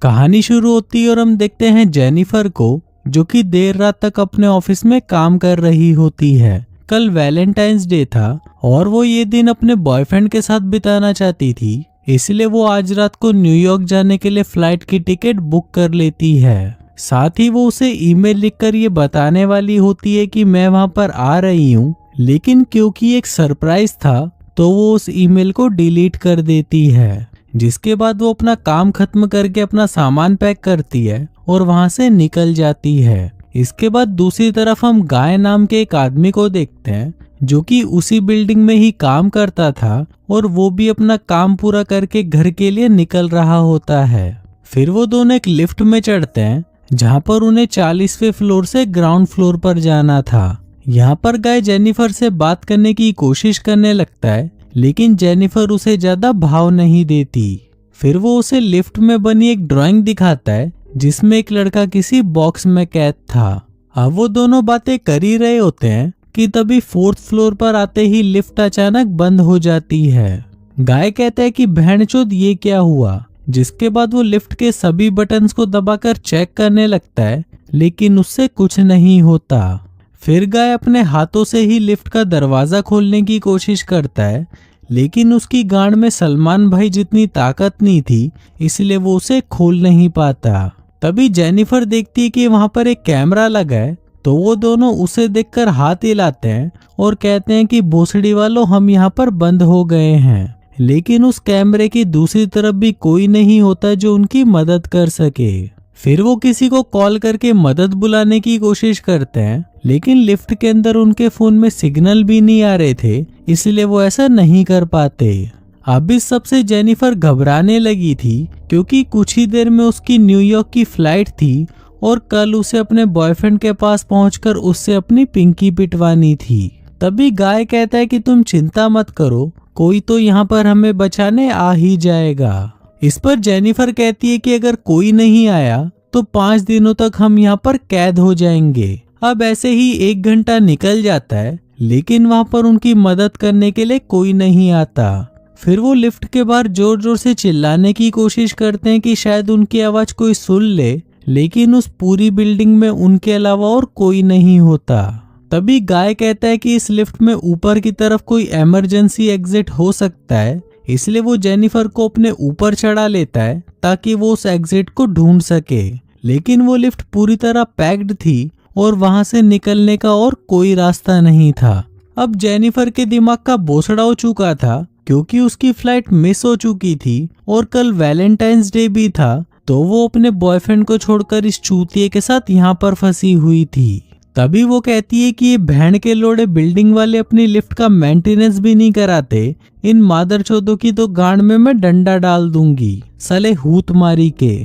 कहानी शुरू होती है और हम देखते हैं जेनिफर को, जो कि देर रात तक अपने ऑफिस में काम कर रही होती है। कल वैलेंटाइंस डे था और वो ये दिन अपने बॉयफ्रेंड के साथ बिताना चाहती थी, इसलिए वो आज रात को न्यूयॉर्क जाने के लिए फ्लाइट की टिकट बुक कर लेती है। साथ ही वो उसे ईमेल लिखकर ये बताने वाली होती है कि मैं वहां पर आ रही हूँ, लेकिन क्योंकि एक सरप्राइज था तो वो उस ईमेल को डिलीट कर देती है। जिसके बाद वो अपना काम खत्म करके अपना सामान पैक करती है और वहां से निकल जाती है। इसके बाद दूसरी तरफ हम गाय नाम के एक आदमी को देखते हैं, जो कि उसी बिल्डिंग में ही काम करता था और वो भी अपना काम पूरा करके घर के लिए निकल रहा होता है। फिर वो दोनों एक लिफ्ट में चढ़ते हैं, जहाँ पर उन्हें 40वें फ्लोर से ग्राउंड फ्लोर पर जाना था। यहाँ पर गाय जेनिफर से बात करने की कोशिश करने लगता है, लेकिन जेनिफर उसे ज्यादा भाव नहीं देती। फिर वो उसे लिफ्ट में बनी एक ड्राइंग दिखाता है, जिसमें एक लड़का किसी बॉक्स में कैद था। अब वो दोनों बातें कर ही रहे होते हैं कि तभी 4th फ्लोर पर आते ही लिफ्ट अचानक बंद हो जाती है। गाय कहता है कि बहनचोद ये क्या हुआ, जिसके बाद वो लिफ्ट के सभी बटन्स को दबाकर चेक करने लगता है, लेकिन उससे कुछ नहीं होता। फिर गाय अपने हाथों से ही लिफ्ट का दरवाजा खोलने की कोशिश करता है, लेकिन उसकी गांड में सलमान भाई जितनी ताकत नहीं थी, इसलिए वो उसे खोल नहीं पाता। तभी जेनिफर देखती है कि वहां पर एक कैमरा लगा है, तो वो दोनों उसे देखकर हाथ हिलाते हैं और कहते हैं कि भोसड़ी वालों, हम यहाँ पर बंद हो गए हैं। लेकिन उस कैमरे की दूसरी तरफ भी कोई नहीं होता जो उनकी मदद कर सके। फिर वो किसी को कॉल करके मदद बुलाने की कोशिश करते हैं, लेकिन लिफ्ट के अंदर उनके फोन में सिग्नल भी नहीं आ रहे थे, इसलिए वो ऐसा नहीं कर पाते। अब इस सबसे जेनिफर घबराने लगी थी, क्योंकि कुछ ही देर में उसकी न्यूयॉर्क की फ्लाइट थी और कल उसे अपने बॉयफ्रेंड के पास पहुंचकर उससे अपनी पिंकी पिटवानी थी। तभी गाय कहता है कि तुम चिंता मत करो, कोई तो यहाँ पर हमें बचाने आ ही जाएगा। इस पर जेनिफर कहती है कि अगर कोई नहीं आया तो 5 दिनों तक हम यहाँ पर कैद हो जाएंगे। अब ऐसे ही 1 घंटा निकल जाता है, लेकिन वहाँ पर उनकी मदद करने के लिए कोई नहीं आता। फिर वो लिफ्ट के बाहर जोर जोर से चिल्लाने की कोशिश करते हैं कि शायद उनकी आवाज कोई सुन ले, लेकिन उस पूरी बिल्डिंग में उनके अलावा और कोई नहीं होता। तभी गाय कहता है कि इस लिफ्ट में ऊपर की तरफ कोई इमरजेंसी एग्जिट हो सकता है, इसलिए वो जेनिफर को अपने ऊपर चढ़ा लेता है ताकि वो उस एग्जिट को ढूंढ सके। लेकिन वो लिफ्ट पूरी तरह पैक्ड थी और वहां से निकलने का और कोई रास्ता नहीं था। अब जेनिफर के दिमाग का बोसड़ा हो चुका था, क्योंकि उसकी फ्लाइट मिस हो चुकी थी और कल वैलेंटाइंस डे भी था, तो वो अपने बॉयफ्रेंड को छोड़कर इस चूतिए के साथ यहाँ पर फंसी हुई थी। तभी वो कहती है कि ये बहन के लोड़े बिल्डिंग वाले अपनी लिफ्ट का मेंटेनेंस भी नहीं कराते, इन मादरचोदों की तो गांड में मैं डंडा डाल दूंगी, साले हूत मारी के।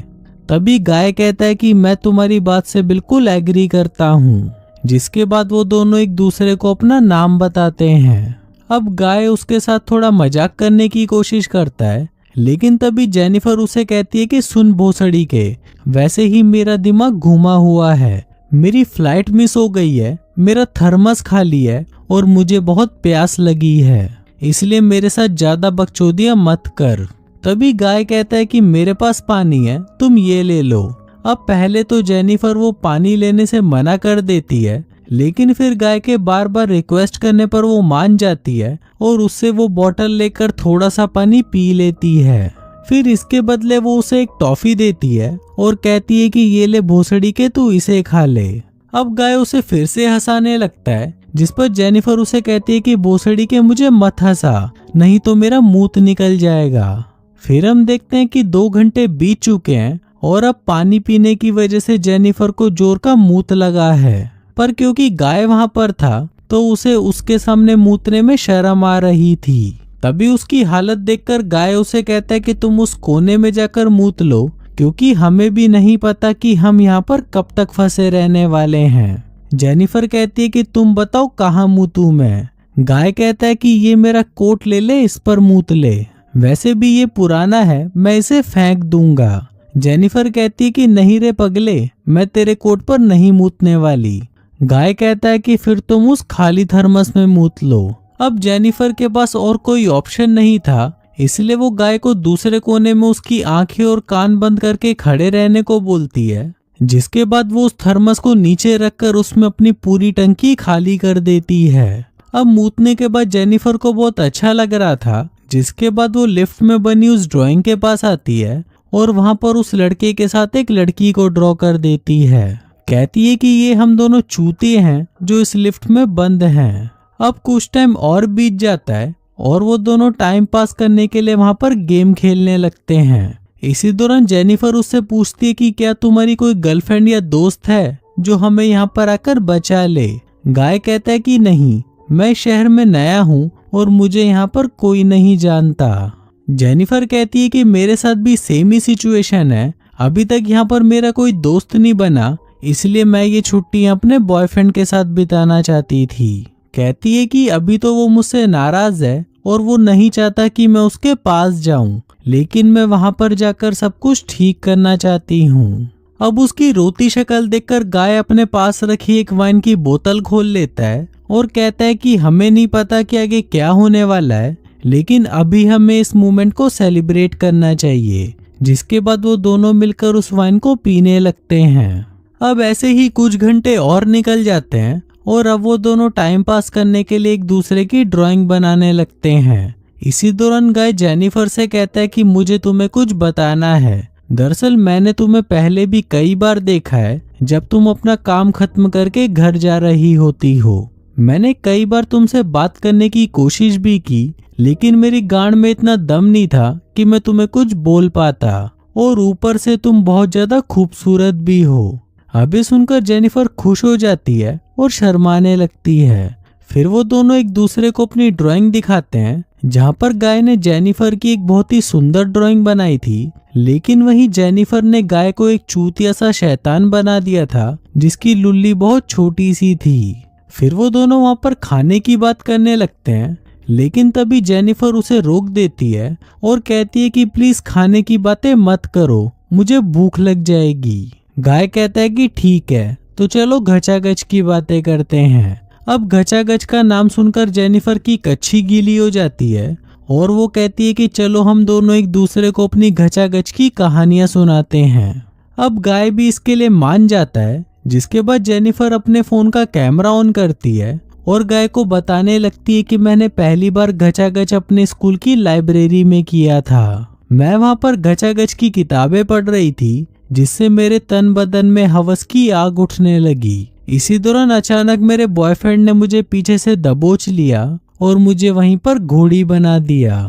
तभी गाय कहता है कि मैं तुम्हारी बात से बिल्कुल एग्री करता हूँ। जिसके बाद वो दोनों एक दूसरे को अपना नाम बताते हैं। अब गाय उसके साथ थोड़ा मजाक करने की कोशिश करता है, लेकिन तभी जेनिफर उसे कहती है कि सुन भोसड़ी के, वैसे ही मेरा दिमाग घुमा हुआ है, मेरी फ्लाइट मिस हो गई है, मेरा थर्मस खाली है और मुझे बहुत प्यास लगी है, इसलिए मेरे साथ ज्यादा बकचोदियां मत कर। तभी गाय कहता है कि मेरे पास पानी है, तुम ये ले लो। अब पहले तो जेनिफर वो पानी लेने से मना कर देती है, लेकिन फिर गाय के बार बार रिक्वेस्ट करने पर वो मान जाती है और उससे वो बोतल लेकर थोड़ा सा पानी पी लेती है। फिर इसके बदले वो उसे एक टॉफी देती है और कहती है कि ये ले भोसड़ी के, तू इसे खा ले। अब गाय उसे फिर से हंसाने लगता है, जिस पर जेनिफर उसे कहती है कि भोसड़ी के मुझे मत हंसा, नहीं तो मेरा मूत निकल जाएगा। फिर हम देखते हैं कि 2 घंटे बीत चुके हैं और अब पानी पीने की वजह से जेनिफर को जोर का मूत लगा है, पर क्योंकि गाय वहां पर था तो उसे उसके सामने मूतने में शर्म आ रही थी। तभी उसकी हालत देखकर गाय उसे कहता है कि तुम उस कोने में जाकर मूत लो, क्योंकि हमें भी नहीं पता कि हम यहाँ पर कब तक फंसे रहने वाले हैं। जेनिफर कहती है कि तुम बताओ कहाँ मूतूं मैं। गाय कहता है कि ये मेरा कोट ले ले, इस पर मूत ले, वैसे भी ये पुराना है, मैं इसे फेंक दूंगा। जेनिफर कहती है कि नहीं रे पगले, मैं तेरे कोट पर नहीं मूतने वाली। गाय कहता है कि फिर तुम उस खाली थर्मस में मूत लो। अब जेनिफर के पास और कोई ऑप्शन नहीं था, इसलिए वो गाय को दूसरे कोने में उसकी आंखें और कान बंद करके खड़े रहने को बोलती है, जिसके बाद वो उस थर्मस को नीचे रखकर उसमें अपनी पूरी टंकी खाली कर देती है। अब मूतने के बाद जेनिफर को बहुत अच्छा लग रहा था, जिसके बाद वो लिफ्ट में बनी उस ड्राइंग के पास आती है और वहां पर उस लड़के के साथ एक लड़की को ड्रॉ कर देती है। कहती है कि ये हम दोनों चूतिए हैं जो इस लिफ्ट में बंद हैं। अब कुछ टाइम और बीत जाता है और वो दोनों टाइम पास करने के लिए वहां पर गेम खेलने लगते हैं। इसी दौरान जेनिफर उससे पूछती है कि क्या तुम्हारी कोई गर्लफ्रेंड या दोस्त है जो हमें यहाँ पर आकर बचा ले। गाय कहता है कि नहीं, मैं शहर में नया हूँ और मुझे यहाँ पर कोई नहीं जानता। जेनिफर कहती है कि मेरे साथ भी सेम ही सिचुएशन है, अभी तक यहाँ पर मेरा कोई दोस्त नहीं बना, इसलिए मैं ये छुट्टियाँ अपने बॉयफ्रेंड के साथ बिताना चाहती थी। कहती है कि अभी तो वो मुझसे नाराज है और वो नहीं चाहता कि मैं उसके पास जाऊं, लेकिन मैं वहां पर जाकर सब कुछ ठीक करना चाहती हूँ। अब उसकी रोती शक्ल देखकर गाय अपने पास रखी एक वाइन की बोतल खोल लेता है और कहता है कि हमें नहीं पता कि आगे क्या होने वाला है, लेकिन अभी हमें इस मोमेंट को सेलिब्रेट करना चाहिए। जिसके बाद वो दोनों मिलकर उस वाइन को पीने लगते हैं। अब ऐसे ही कुछ घंटे और निकल जाते हैं और अब वो दोनों टाइम पास करने के लिए एक दूसरे की ड्राइंग बनाने लगते हैं। इसी दौरान गाय जेनिफर से कहता है कि मुझे तुम्हें कुछ बताना है। दरअसल मैंने तुम्हें पहले भी कई बार देखा है जब तुम अपना काम खत्म करके घर जा रही होती हो। मैंने कई बार तुमसे बात करने की कोशिश भी की, लेकिन मेरी गांड में इतना दम नहीं था कि मैं तुम्हें कुछ बोल पाता, और ऊपर से तुम बहुत ज्यादा खूबसूरत भी हो। अभी सुनकर जेनिफर खुश हो जाती है और शर्माने लगती है। फिर वो दोनों एक दूसरे को अपनी ड्राइंग दिखाते हैं, जहाँ पर गाय ने जेनिफर की एक बहुत ही सुंदर ड्राइंग बनाई थी, लेकिन वहीं जेनिफर ने गाय को एक चूतिया सा शैतान बना दिया था जिसकी लुल्ली बहुत छोटी सी थी। फिर वो दोनों वहाँ पर खाने की बात करने लगते हैं, लेकिन तभी जेनिफर उसे रोक देती है और कहती है कि प्लीज खाने की बातें मत करो, मुझे भूख लग जाएगी। गाय कहता है कि ठीक है, तो चलो घचाघच की बातें करते हैं। अब घचाघच का नाम सुनकर जेनिफर की कच्ची गीली हो जाती है और वो कहती है कि चलो हम दोनों एक दूसरे को अपनी घचाघच की कहानियां सुनाते हैं। अब गाय भी इसके लिए मान जाता है, जिसके बाद जेनिफर अपने फोन का कैमरा ऑन करती है और गाय को बताने लगती है कि मैंने पहली बार घचाघच अपने स्कूल की लाइब्रेरी में किया था। मैं वहाँ पर घचाघच की किताबें पढ़ रही थी, जिससे मेरे तन बदन में हवस की आग उठने लगी। इसी दौरान अचानक मेरे बॉयफ्रेंड ने मुझे पीछे से दबोच लिया और मुझे वहीं पर घोड़ी बना दिया।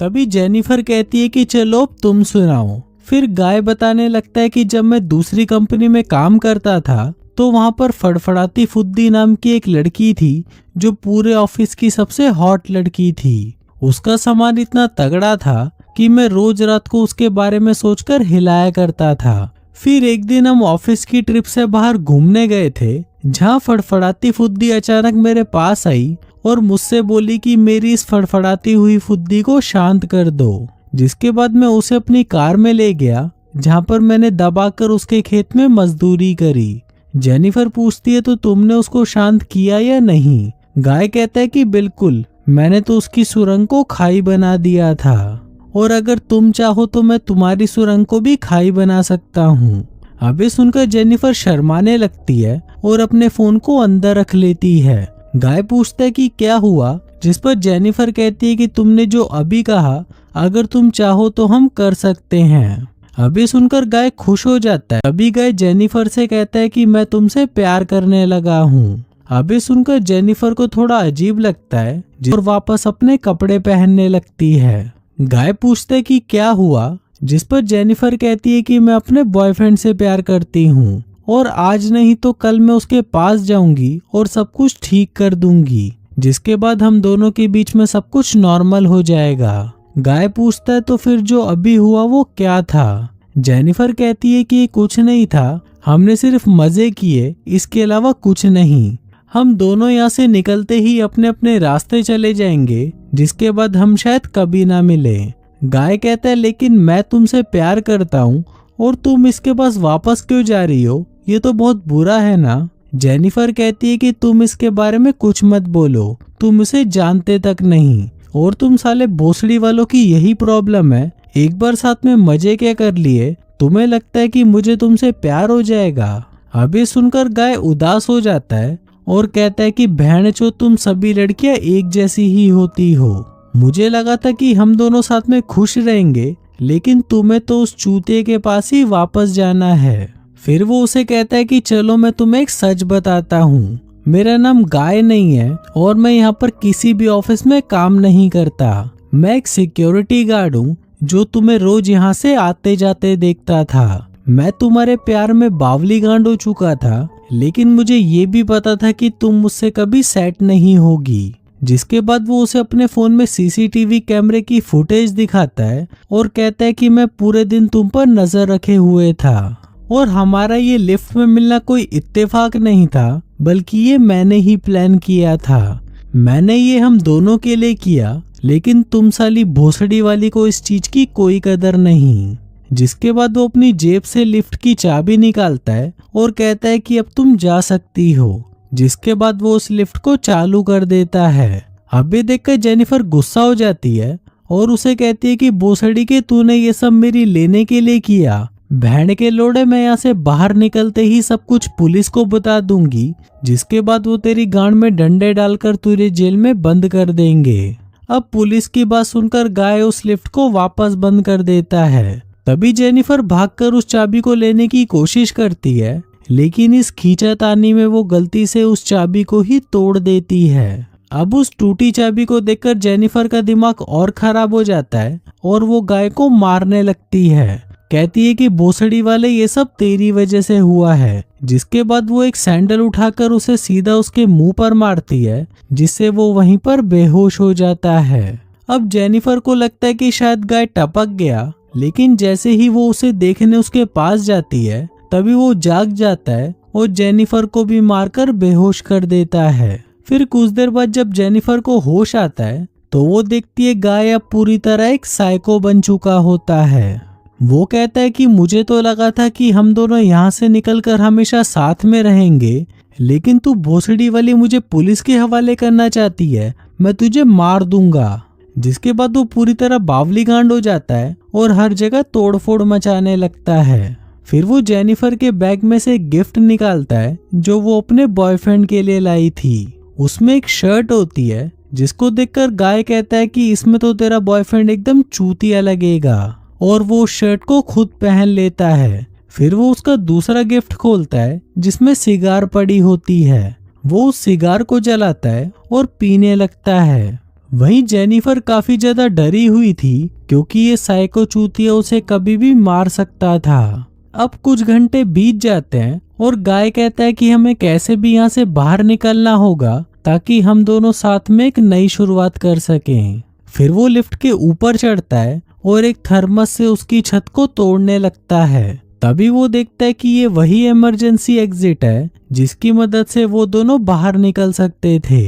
तभी जेनिफर कहती है कि चलो अब तुम सुनाओ। फिर गाय बताने लगता है कि जब मैं दूसरी कंपनी में काम करता था तो वहां पर फड़फड़ाती फुद्दी नाम की एक लड़की थी जो पूरे ऑफिस की सबसे हॉट लड़की थी। उसका सामान इतना तगड़ा था कि मैं रोज रात को उसके बारे में सोचकर हिलाया करता था। फिर एक दिन हम ऑफिस की ट्रिप से बाहर घूमने गए थे, जहाँ फड़फड़ाती फुद्दी अचानक मेरे पास आई और मुझसे बोली कि मेरी इस फड़फड़ाती हुई फुद्दी को शांत कर दो। जिसके बाद मैं उसे अपनी कार में ले गया, जहाँ पर मैंने दबाकर उसके खेत में मजदूरी करी। जेनिफर पूछती है तो तुमने उसको शांत किया या नहीं। गाय कहता है कि बिल्कुल, मैंने तो उसकी सुरंग को खाई बना दिया था, और अगर तुम चाहो तो मैं तुम्हारी सुरंग को भी खाई बना सकता हूँ। अभी सुनकर जेनिफर शर्माने लगती है और अपने फोन को अंदर रख लेती है। गाय पूछता है कि क्या हुआ, जिस पर जेनिफर कहती है कि तुमने जो अभी कहा, अगर तुम चाहो तो हम कर सकते हैं। अभी सुनकर गाय खुश हो जाता है। अभी गाय जेनिफर से कहता है कि मैं तुमसे प्यार करने लगा हूँ। अभी सुनकर जेनिफर को थोड़ा अजीब लगता है और वापस अपने कपड़े पहनने लगती है। गाय पूछता है कि क्या हुआ, जिस पर जेनिफर कहती है कि मैं अपने बॉयफ्रेंड से प्यार करती हूँ और आज नहीं तो कल मैं उसके पास जाऊंगी और सब कुछ ठीक कर दूंगी, जिसके बाद हम दोनों के बीच में सब कुछ नॉर्मल हो जाएगा। गाय पूछता है तो फिर जो अभी हुआ वो क्या था। जेनिफर कहती है कि कुछ नहीं था, हमने सिर्फ मजे किए, इसके अलावा कुछ नहीं। हम दोनों यहाँ से निकलते ही अपने अपने रास्ते चले जाएंगे, जिसके बाद हम शायद कभी ना मिले। गाय कहता है लेकिन मैं तुमसे प्यार करता हूँ और तुम इसके पास वापस क्यों जा रही हो, ये तो बहुत बुरा है ना। जेनिफर कहती है कि तुम इसके बारे में कुछ मत बोलो, तुम इसे जानते तक नहीं और तुम साले भोसड़ी वालों की यही प्रॉब्लम है, एक बार साथ में मजे क्या कर लिए, तुम्हें लगता है कि मुझे तुमसे प्यार हो जाएगा। अब ये सुनकर गाय उदास हो जाता है और कहता है कि बहनचोद तुम सभी लड़कियां एक जैसी ही होती हो। मुझे लगा था कि हम दोनों साथ में खुश रहेंगे, लेकिन तुम्हें तो उस चूते के पास ही वापस जाना है। फिर वो उसे कहता है कि चलो मैं तुम्हें एक सच बताता हूँ, मेरा नाम गाय नहीं है और मैं यहाँ पर किसी भी ऑफिस में काम नहीं करता। मैं एक सिक्योरिटी गार्ड हूँ जो तुम्हें रोज यहाँ से आते जाते देखता था। मैं तुम्हारे प्यार में बावली गांड हो चुका था, लेकिन मुझे ये भी पता था कि तुम मुझसे कभी सेट नहीं होगी। जिसके बाद वो उसे अपने फोन में सीसीटीवी कैमरे की फुटेज दिखाता है और कहता है कि मैं पूरे दिन तुम पर नजर रखे हुए था और हमारा ये लिफ्ट में मिलना कोई इत्तेफाक नहीं था, बल्कि ये मैंने ही प्लान किया था। मैंने ये हम दोनों के लिए किया, लेकिन तुम साली भोसड़ी वाली को इस चीज की कोई कदर नहीं। जिसके बाद वो अपनी जेब से लिफ्ट की चाबी निकालता है और कहता है कि अब तुम जा सकती हो। जिसके बाद वो उस लिफ्ट को चालू कर देता है। अब ये देखकर जेनिफर गुस्सा हो जाती है और उसे कहती है कि भोसड़ी के तूने ये सब मेरी लेने के लिए किया, बहन के लोड़े, मैं यहाँ से बाहर निकलते ही सब कुछ पुलिस को बता दूंगी। जिसके बाद वो तेरी गांड में डंडे डालकर तुझे जेल में बंद कर देंगे। अब पुलिस की बात सुनकर गाय उस लिफ्ट को वापस बंद कर देता है। तभी जेनिफर भागकर उस चाबी को लेने की कोशिश करती है, लेकिन इस खींचातानी में वो गलती से उस चाबी को ही तोड़ देती है। अब उस टूटी चाबी को देखकर जेनिफर का दिमाग और खराब हो जाता है और वो गाय को मारने लगती है। कहती है कि भोसड़ी वाले ये सब तेरी वजह से हुआ है। जिसके बाद वो एक सैंडल उठाकर उसे सीधा उसके मुंह पर मारती है, जिससे वो वहीं पर बेहोश हो जाता है। अब जेनिफर को लगता है कि शायद गाय टपक गया, लेकिन जैसे ही वो उसे देखने उसके पास जाती है तभी वो जाग जाता है और जेनिफर को भी मारकर बेहोश कर देता है। फिर कुछ देर बाद जब जेनिफर को होश आता है तो वो देखती है गाय अब पूरी तरह एक साइको बन चुका होता है। वो कहता है कि मुझे तो लगा था कि हम दोनों यहाँ से निकलकर हमेशा साथ में रहेंगे, लेकिन तू भोसड़ी वाली मुझे पुलिस के हवाले करना चाहती है, मैं तुझे मार दूंगा। जिसके बाद वो पूरी तरह बावली गांड हो जाता है और हर जगह तोड़फोड़ मचाने लगता है। फिर वो जेनिफर के बैग में से एक गिफ्ट निकालता है जो वो अपने बॉयफ्रेंड के लिए लाई थी। उसमें एक शर्ट होती है, जिसको देखकर गाय कहता है कि इसमें तो तेरा बॉयफ्रेंड एकदम चूतिया लगेगा, और वो उस शर्ट को खुद पहन लेता है। फिर वो उसका दूसरा गिफ्ट खोलता है जिसमें सिगार पड़ी होती है। वो उस सिगार को जलाता है और पीने लगता है। वहीं जेनिफर काफी ज्यादा डरी हुई थी क्योंकि ये साइको चूतिया उसे कभी भी मार सकता था। अब कुछ घंटे बीत जाते हैं और गाय कहता है कि हमें कैसे भी यहाँ से बाहर निकलना होगा ताकि हम दोनों साथ में एक नई शुरुआत कर सकें। फिर वो लिफ्ट के ऊपर चढ़ता है और एक थर्मस से उसकी छत को तोड़ने लगता है। तभी वो देखता है कि ये वही इमरजेंसी एग्जिट है जिसकी मदद से वो दोनों बाहर निकल सकते थे।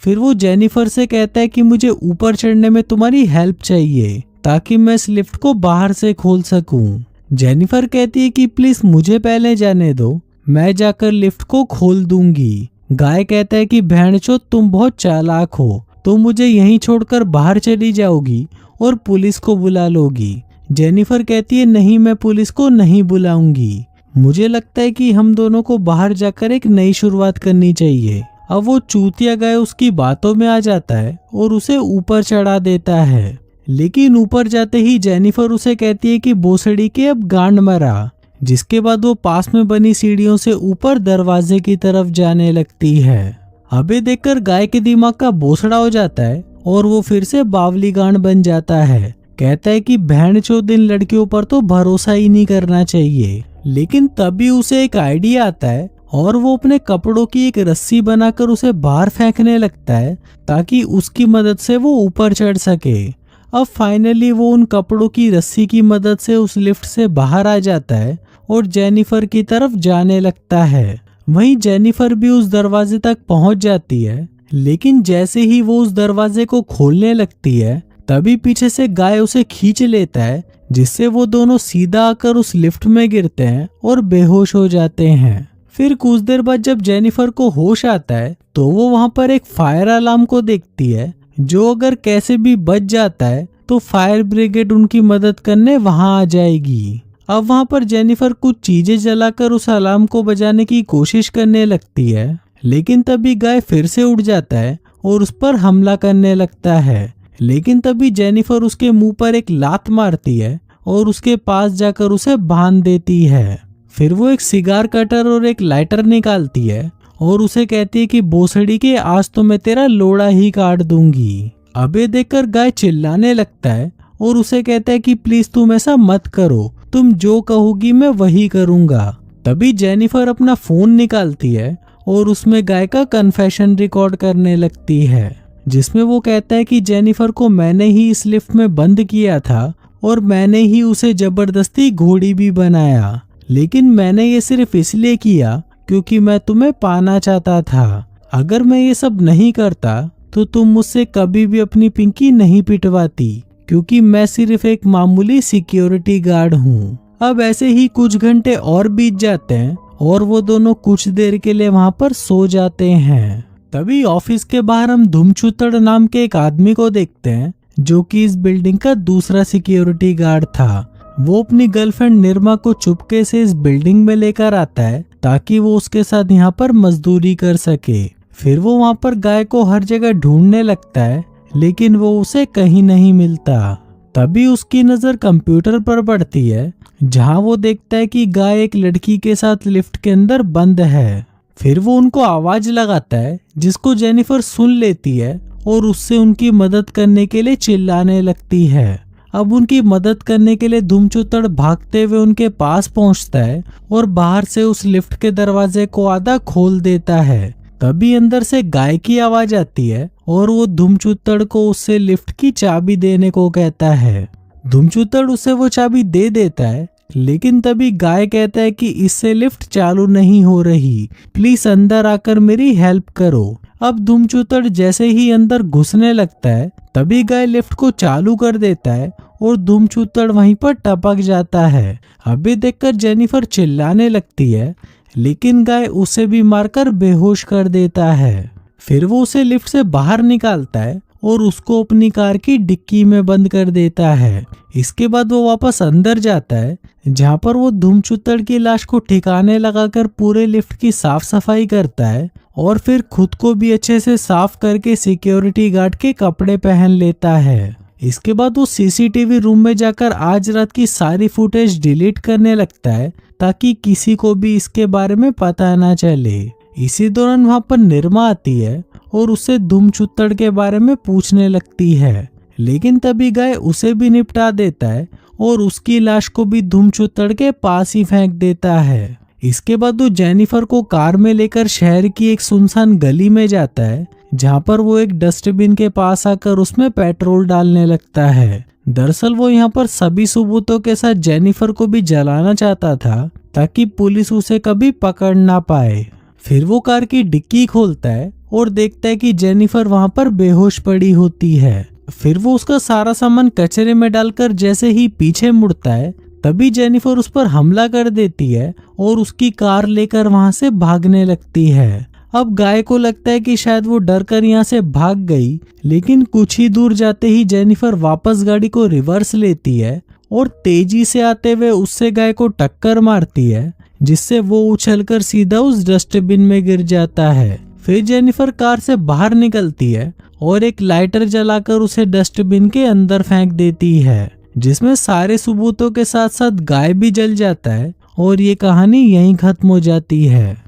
फिर वो जेनिफर से कहता है कि मुझे ऊपर चढ़ने में तुम्हारी हेल्प चाहिए ताकि मैं इस लिफ्ट को बाहर से खोल सकूं। जेनिफर कहती है कि प्लीज मुझे पहले जाने दो, मैं जाकर लिफ्ट को खोल दूंगी। गाय कहता है कि बहनचोद तुम बहुत चालाक हो, तुम मुझे यहीं छोड़कर बाहर चली जाओगी और पुलिस को बुला लोगी। जेनिफर कहती है नहीं, मैं पुलिस को नहीं बुलाऊंगी, मुझे लगता है कि हम दोनों को बाहर जाकर एक नई शुरुआत करनी चाहिए। अब वो चूतिया गाय उसकी बातों में आ जाता है और उसे ऊपर चढ़ा देता है, लेकिन ऊपर जाते ही जेनिफर उसे कहती है कि भोसड़ी के अब गांड मरा। जिसके बाद वो पास में बनी सीढ़ियों से ऊपर दरवाजे की तरफ जाने लगती है। अबे देखकर गाय के दिमाग का बोसड़ा हो जाता है और वो फिर से बावली गांड बन जाता है। कहता है कि बहनचोद इन लड़कियों पर तो भरोसा ही नहीं करना चाहिए। लेकिन तभी उसे एक आइडिया आता है और वो अपने कपड़ों की एक रस्सी बनाकर उसे बाहर फेंकने लगता है ताकि उसकी मदद से वो ऊपर चढ़ सके। अब फाइनली वो उन कपड़ों की रस्सी की मदद से उस लिफ्ट से बाहर आ जाता है और जेनिफर की तरफ जाने लगता है। वहीं जेनिफर भी उस दरवाजे तक पहुंच जाती है, लेकिन जैसे ही वो उस दरवाजे को खोलने लगती है तभी पीछे से गाय उसे खींच लेता है, जिससे वो दोनों सीधा आकर उस लिफ्ट में गिरते हैं और बेहोश हो जाते हैं। फिर कुछ देर बाद जब जेनिफर को होश आता है तो वो वहां पर एक फायर अलार्म को देखती है जो अगर कैसे भी बच जाता है तो फायर ब्रिगेड उनकी मदद करने वहां आ जाएगी। अब वहां पर जेनिफर कुछ चीजें जलाकर उस अलार्म को बजाने की कोशिश करने लगती है, लेकिन तभी गाय फिर से उठ जाता है और उस पर हमला करने लगता है। लेकिन तभी जेनिफर उसके मुंह पर एक लात मारती है और उसके पास जाकर उसे बांध देती है। फिर वो एक सिगार कटर और एक लाइटर निकालती है और उसे कहती है कि भोसड़ी के आज तो मैं तेरा लोड़ा ही काट दूंगी। अब ये देखकर गाय चिल्लाने लगता है और उसे कहता है कि प्लीज तुम ऐसा मत करो, तुम जो कहोगी मैं वही करूंगा। तभी जेनिफर अपना फोन निकालती है और उसमें गाय का कन्फेशन रिकॉर्ड करने लगती है, जिसमें वो कहता है कि जेनिफर को मैंने ही इस लिफ्ट में बंद किया था और मैंने ही उसे जबरदस्ती घोड़ी भी बनाया, लेकिन मैंने ये सिर्फ इसलिए किया क्योंकि मैं तुम्हें पाना चाहता था। अगर मैं ये सब नहीं करता तो तुम मुझसे कभी भी अपनी पिंकी नहीं पिटवाती, क्योंकि मैं सिर्फ एक मामूली सिक्योरिटी गार्ड हूँ। अब ऐसे ही कुछ घंटे और बीत जाते हैं और वो दोनों कुछ देर के लिए वहाँ पर सो जाते हैं। तभी ऑफिस के बाहर हम धुमचुतड़ नाम के एक आदमी को देखते हैं, जो कि इस बिल्डिंग का दूसरा सिक्योरिटी गार्ड था। वो अपनी गर्लफ्रेंड निर्मा को चुपके से इस बिल्डिंग में लेकर आता है ताकि वो उसके साथ यहाँ पर मजदूरी कर सके। फिर वो वहाँ पर गाय को हर जगह ढूंढने लगता है, लेकिन वो उसे कहीं नहीं मिलता। तभी उसकी नजर कंप्यूटर पर पड़ती है, जहाँ वो देखता है कि गाय एक लड़की के साथ लिफ्ट के अंदर बंद है। फिर वो उनको आवाज लगाता है, जिसको जेनिफर सुन लेती है और उससे उनकी मदद करने के लिए चिल्लाने लगती है। अब उनकी मदद करने के लिए धुमचुतड़ भागते हुए उनके पास पहुंचता है और बाहर से उस लिफ्ट के दरवाजे को आधा खोल देता है। तभी अंदर से गाय की आवाज आती है और वो धुमचुतड़ को उससे लिफ्ट की चाबी देने को कहता है। धुमचुतड़ उसे वो चाबी दे देता है, लेकिन तभी गाय कहता है कि इससे लिफ्ट चालू नहीं हो रही, प्लीज अंदर आकर मेरी हेल्प करो। अब धुमचुतड़ जैसे ही अंदर घुसने लगता है, तभी गाय लिफ्ट को चालू कर देता है और धुमचुतड़ वहीं पर टपक जाता है। अभी देखकर जेनिफर चिल्लाने लगती है, लेकिन गाय उसे भी मारकर बेहोश कर देता है। फिर वो उसे लिफ्ट से बाहर निकालता है और उसको अपनी कार की डिक्की में बंद कर देता है। इसके बाद वो वापस अंदर जाता है, जहाँ पर वो धुमचुतड़ की लाश को ठिकाने लगाकर पूरे लिफ्ट की साफ सफाई करता है और फिर खुद को भी अच्छे से साफ करके सिक्योरिटी गार्ड के कपड़े पहन लेता है। इसके बाद वो सीसीटीवी रूम में जाकर आज रात की सारी फुटेज डिलीट करने लगता है, ताकि किसी को भी इसके बारे में पता ना चले। इसी दौरान वहाँ पर निर्मा आती है और उससे धुमचुतड़ के बारे में पूछने लगती है, लेकिन तभी गाय उसे भी निपटा देता है और उसकी लाश को भी धुमचुतड़ के पास ही फेंक देता है। इसके बाद वो जेनिफर को कार में लेकर शहर की एक सुनसान गली में जाता है, जहाँ पर वो एक डस्टबिन के पास आकर उसमें पेट्रोल डालने लगता है। दरअसल वो यहाँ पर सभी सबूतों के साथ जेनिफर को भी जलाना चाहता था, ताकि पुलिस उसे कभी पकड़ ना पाए। फिर वो कार की डिक्की खोलता है और देखता है कि जेनिफर वहाँ पर बेहोश पड़ी होती है। फिर वो उसका सारा सामान कचरे में डालकर जैसे ही पीछे मुड़ता है, तभी जेनिफर उस पर हमला कर देती है और उसकी कार लेकर वहाँ से भागने लगती है। अब गाय को लगता है कि शायद वो डर कर यहाँ से भाग गई, लेकिन कुछ ही दूर जाते ही जेनिफर वापस गाड़ी को रिवर्स लेती है और तेजी से आते हुए उससे गाय को टक्कर मारती है, जिससे वो उछलकर सीधा उस डस्टबिन में गिर जाता है। फिर जेनिफर कार से बाहर निकलती है और एक लाइटर जलाकर उसे डस्टबिन के अंदर फेंक देती है, जिसमें सारे सबूतों के साथ साथ गाय भी जल जाता है और ये कहानी यहीं खत्म हो जाती है।